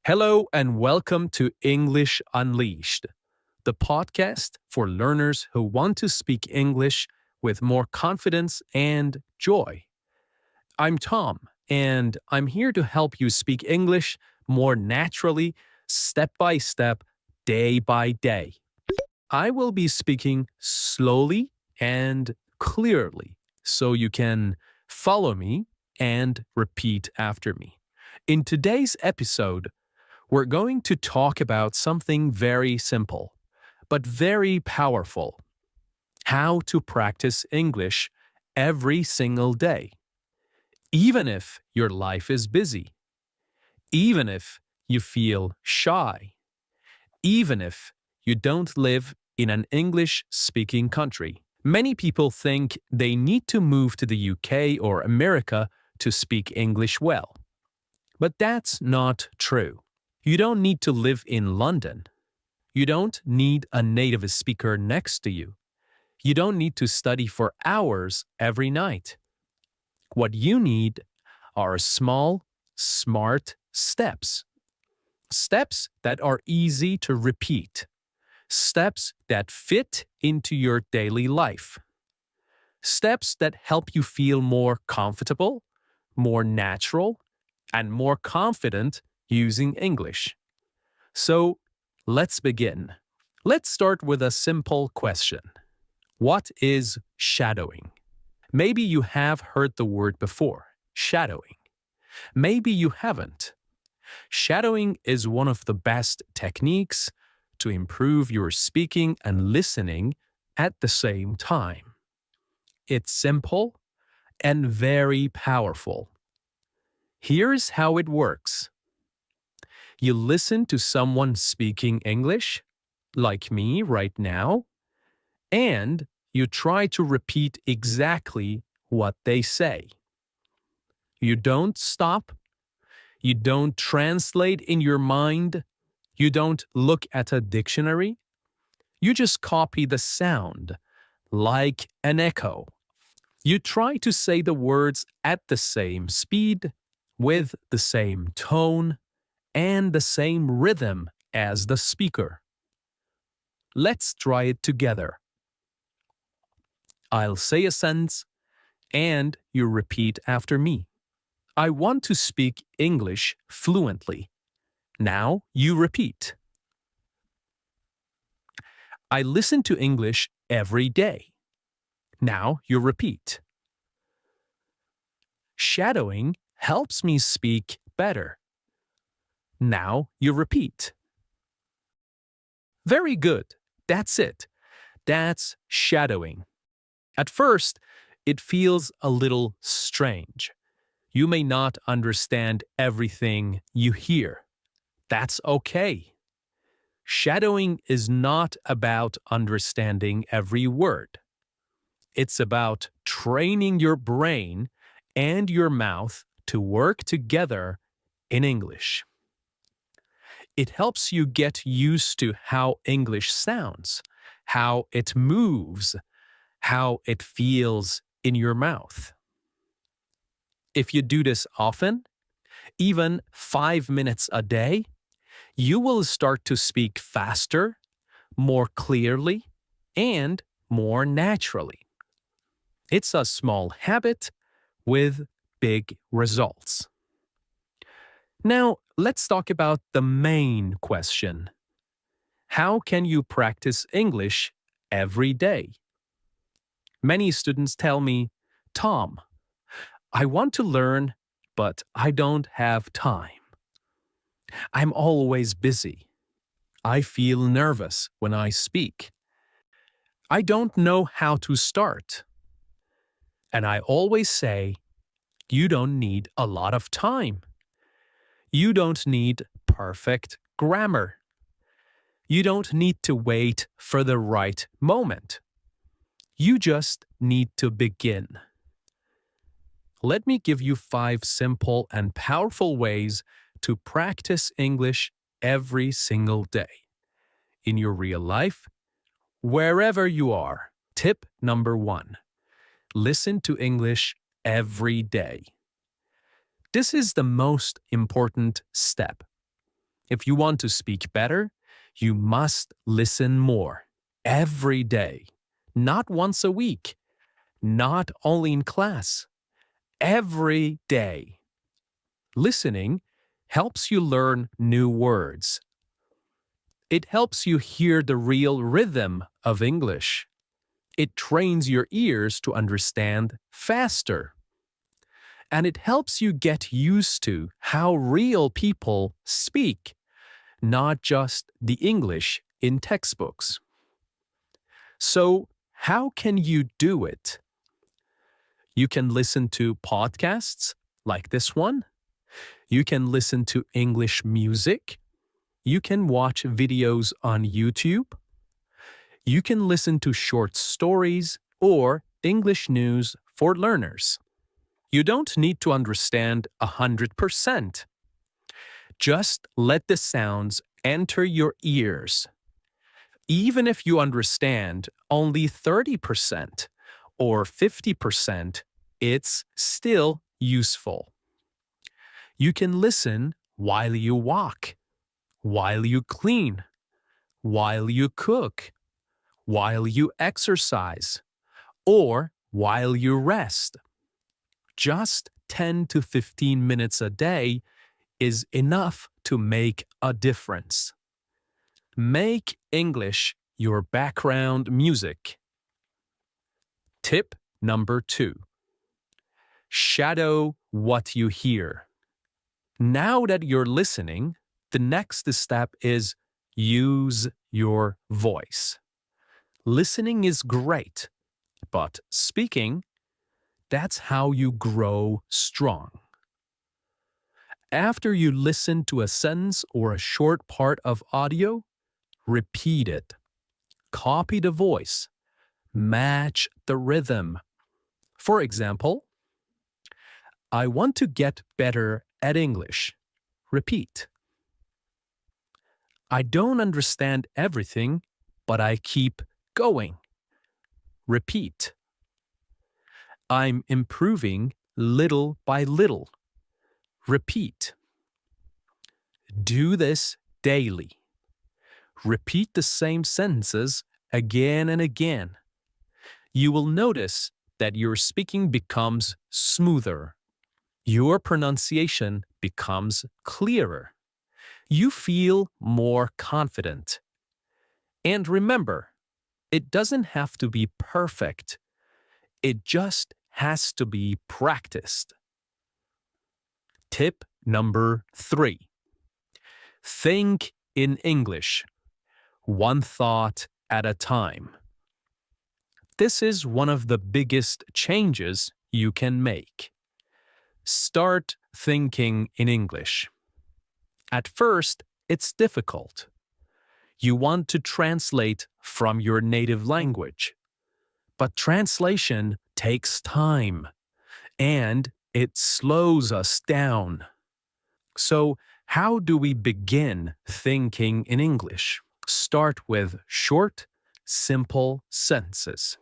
Hello and welcome to English Unleashed, the podcast for learners who want to speak English with more confidence and joy. I'm Tom, and I'm here to help you speak English more naturally, step by step, day by day. I will be speaking slowly and clearly so you can follow me and repeat after me. In today's episode, we're going to talk about something very simple, but very powerful: how to practice English every single day, even if your life is busy, even if you feel shy, even if you don't live in an English-speaking country. Many people think they need to move to the UK or America to speak English well. But that's not true. You don't need to live in London. You don't need a native speaker next to you. You don't need to study for hours every night. What you need are small, smart steps. Steps that are easy to repeat. Steps that fit into your daily life. Steps that help you feel more comfortable, more natural, and more confident using English. So, let's begin. Let's start with a simple question. What is shadowing? Maybe you have heard the word before, shadowing. Maybe you haven't. Shadowing is one of the best techniques to improve your speaking and listening at the same time. It's simple and very powerful. Here's how it works. You listen to someone speaking English, like me right now, and you try to repeat exactly what they say. You don't stop. You don't translate in your mind. You don't look at a dictionary. You just copy the sound, like an echo. You try to say the words at the same speed, with the same tone, and the same rhythm as the speaker. Let's try it together. I'll say a sentence, and you repeat after me. I want to speak English fluently. Now you repeat. I listen to English every day. Now you repeat. Shadowing helps me speak better. Now you repeat. Very good. That's it. That's shadowing. At first, it feels a little strange. You may not understand everything you hear. That's okay. Shadowing is not about understanding every word. It's about training your brain and your mouth to work together in English. It helps you get used to how English sounds, how it moves, how it feels in your mouth. If you do this often, even 5 minutes a day, you will start to speak faster, more clearly, and more naturally. It's a small habit with big results. Now, let's talk about the main question. How can you practice English every day? Many students tell me, Tom, I want to learn, but I don't have time. I'm always busy. I feel nervous when I speak. I don't know how to start. And I always say, you don't need a lot of time. You don't need perfect grammar. You don't need to wait for the right moment. You just need to begin. Let me give you 5 simple and powerful ways to practice English every single day. In your real life, wherever you are. Tip number 1. Listen to English every day. This is the most important step. If you want to speak better, you must listen more every day, not once a week, not only in class, every day. Listening helps you learn new words. It helps you hear the real rhythm of English. It trains your ears to understand faster. And it helps you get used to how real people speak, not just the English in textbooks. So, how can you do it? You can listen to podcasts like this one. You can listen to English music. You can watch videos on YouTube. You can listen to short stories or English news for learners. You don't need to understand 100%. Just let the sounds enter your ears. Even if you understand only 30% or 50%, it's still useful. You can listen while you walk, while you clean, while you cook, while you exercise, or while you rest. Just 10 to 15 minutes a day is enough to make a difference. Make English your background music. Tip number 2. Shadow what you hear. Now that you're listening, the next step is use your voice. Listening is great, but speaking, that's how you grow strong. After you listen to a sentence or a short part of audio, repeat it. Copy the voice. Match the rhythm. For example, I want to get better at English. Repeat. I don't understand everything, but I keep going. Repeat. I'm improving little by little. Repeat. Do this daily. Repeat the same sentences again and again. You will notice that your speaking becomes smoother. Your pronunciation becomes clearer. You feel more confident. And remember, it doesn't have to be perfect. It just has to be practiced. Tip number 3. Think in English, one thought at a time. This is one of the biggest changes you can make. Start thinking in English. At first, it's difficult. You want to translate from your native language. But translation takes time, and it slows us down. So, how do we begin thinking in English? Start with short, simple sentences.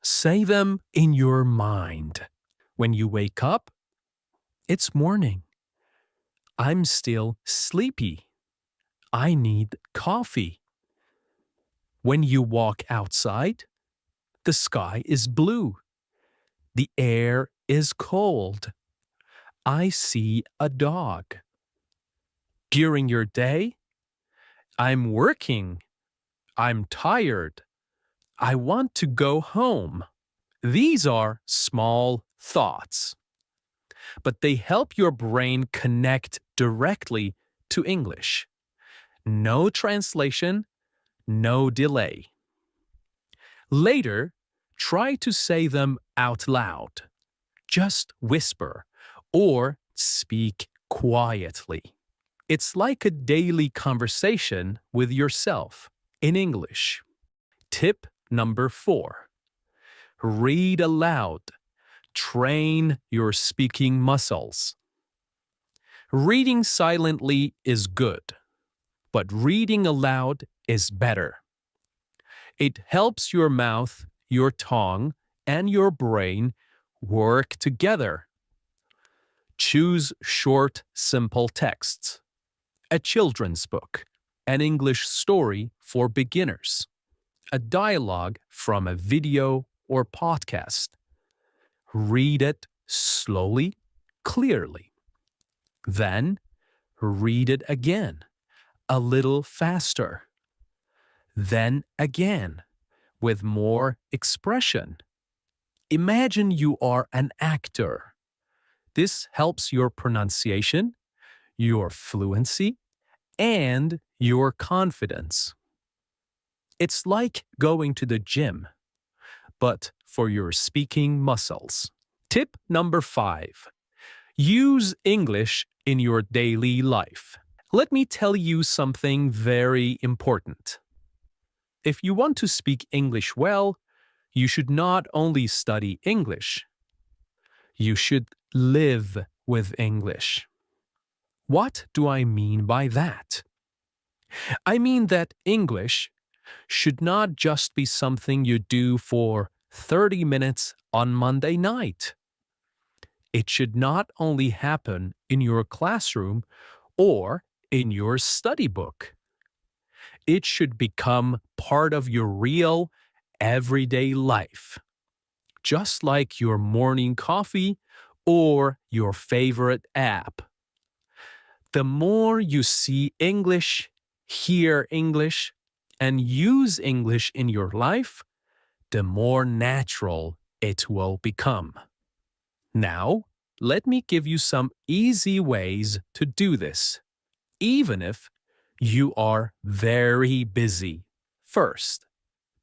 Say them in your mind. When you wake up, it's morning. I'm still sleepy. I need coffee. When you walk outside, the sky is blue. The air is cold. I see a dog. During your day, I'm working. I'm tired. I want to go home. These are small thoughts, but they help your brain connect directly to English. No translation, no delay. Later, try to say them out loud. Just whisper or speak quietly. It's like a daily conversation with yourself in English. Tip number 4. Read aloud. Train your speaking muscles. Reading silently is good, but reading aloud is better. It helps your mouth, your tongue, and your brain work together. Choose short, simple texts. a children's book, an English story for beginners, a dialogue from a video or podcast. Read it slowly, clearly. Then read it again, a little faster. Then again, with more expression. Imagine you are an actor. This helps your pronunciation, your fluency, and your confidence. It's like going to the gym, but for your speaking muscles. Tip number 5. Use English in your daily life. Let me tell you something very important. If you want to speak English well, you should not only study English, you should live with English. What do I mean by that? I mean that English should not just be something you do for 30 minutes on Monday night. It should not only happen in your classroom or in your study book. It should become part of your real, everyday life, just like your morning coffee or your favorite app. The more you see English, hear English, and use English in your life, the more natural it will become. Now, let me give you some easy ways to do this, even if you are very busy. First,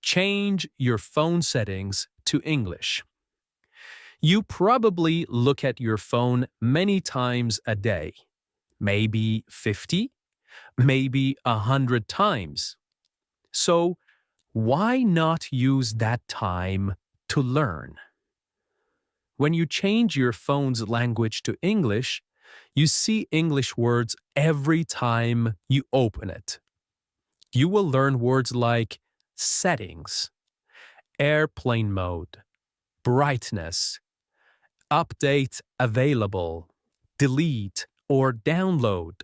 change your phone settings to English. You probably look at your phone many times a day, maybe 50, maybe 100 times. So, why not use that time to learn? When you change your phone's language to English, you see English words every time you open it. You will learn words like settings, airplane mode, brightness, update available, delete, or download.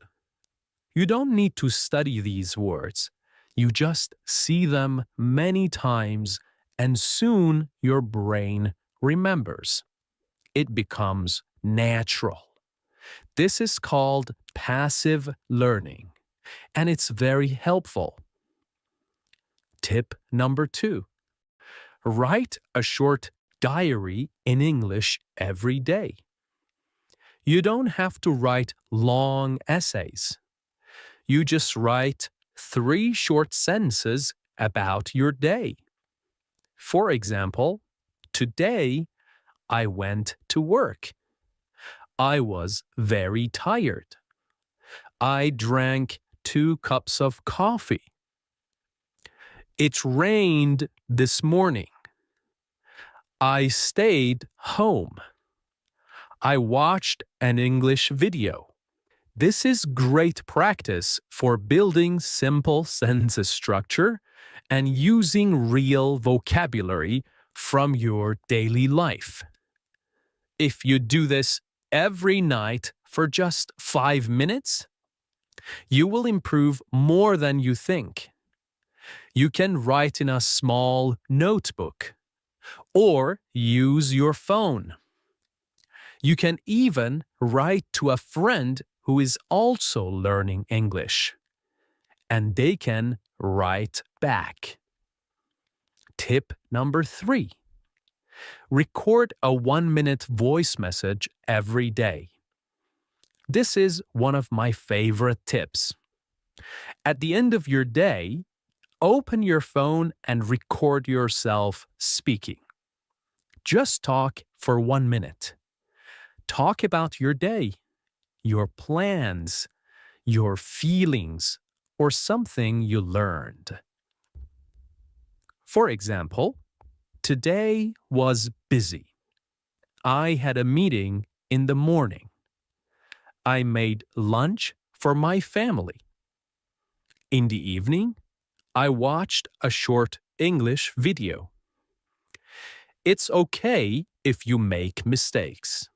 You don't need to study these words. You just see them many times and soon your brain remembers. It becomes natural. This is called passive learning, and it's very helpful. Tip number 2. Write a short diary in English every day. You don't have to write long essays. You just write 3 short sentences about your day. For example, today I went to work. I was very tired. I drank 2 cups of coffee. It rained this morning. I stayed home. I watched an English video. This is great practice for building simple sentence structure and using real vocabulary from your daily life. If you do this every night for just 5 minutes, you will improve more than you think. You can write in a small notebook or use your phone. You can even write to a friend who is also learning English, and they can write back. Tip number 3. Record a 1-minute voice message every day. This is one of my favorite tips. At the end of your day, open your phone and record yourself speaking. Just talk for 1 minute. Talk about your day, your plans, your feelings, or something you learned. For example, today was busy. I had a meeting in the morning. I made lunch for my family. In the evening, I watched a short English video. It's okay if you make mistakes.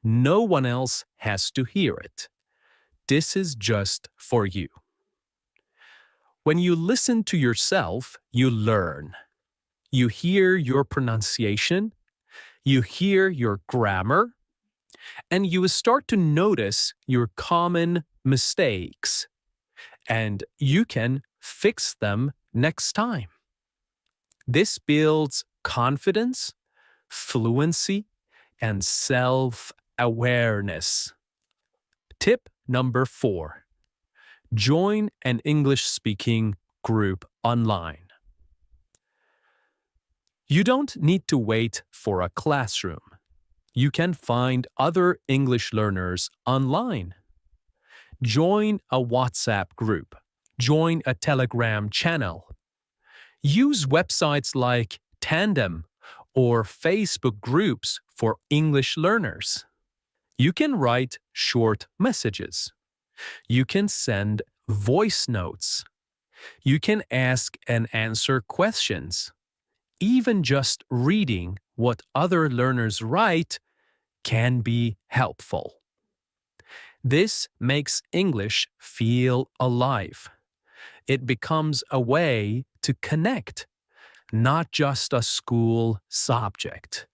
No one else has to hear it. This is just for you. When you listen to yourself, you learn. You hear your pronunciation, you hear your grammar, and you start to notice your common mistakes, and you can fix them next time. This builds confidence, fluency, and self awareness. Tip number 4: join an English speaking group online. You don't need to wait for a classroom. You can find other English learners online. Join a WhatsApp group. Join a Telegram channel. Use websites like Tandem or Facebook groups for English learners. You can write short messages. You can send voice notes. You can ask and answer questions. Even just reading what other learners write can be helpful. This makes English feel alive. It becomes a way to connect, not just a school subject.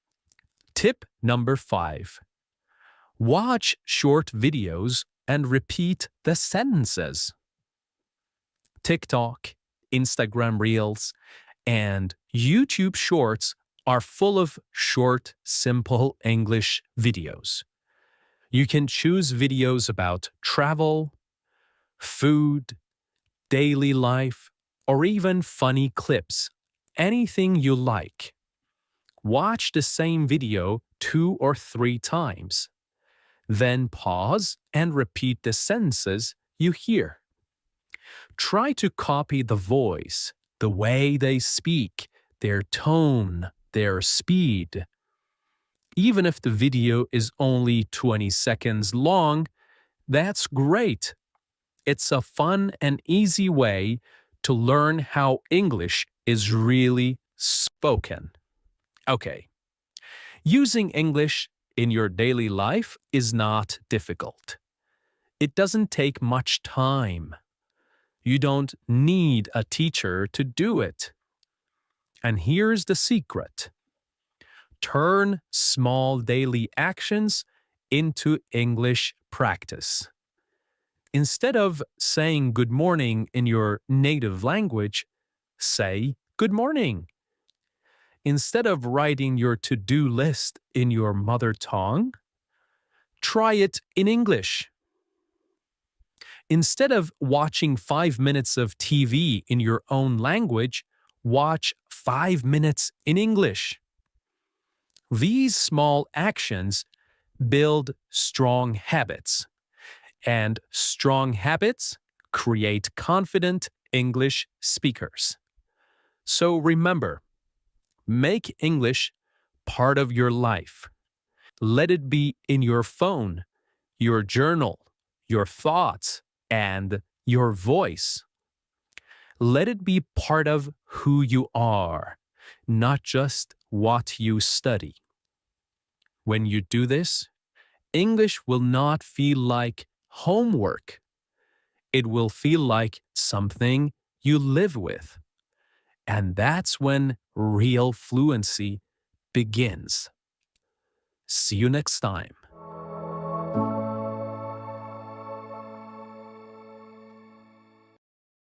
Tip number 5: watch short videos and repeat the sentences. TikTok, Instagram Reels, and YouTube Shorts are full of short, simple English videos. You can choose videos about travel, food, daily life, or even funny clips. Anything you like. Watch the same video 2 or 3 times. Then pause and repeat the sentences you hear. Try to copy the voice, the way they speak, their tone, their speed. Even if the video is only 20 seconds long, that's great. It's a fun and easy way to learn how English is really spoken. Okay, using English in your daily life is not difficult. It doesn't take much time. You don't need a teacher to do it. And here's the secret: turn small daily actions into English practice. Instead of saying good morning in your native language, say good morning. Instead of writing your to-do list in your mother tongue, try it in English. Instead of watching 5 minutes of TV in your own language, watch 5 minutes in English. These small actions build strong habits, and strong habits create confident English speakers. So remember, make English part of your life. Let it be in your phone, your journal, your thoughts, and your voice. Let it be part of who you are, not just what you study. When you do this, English will not feel like homework. It will feel like something you live with. And that's when real fluency begins. See you next time.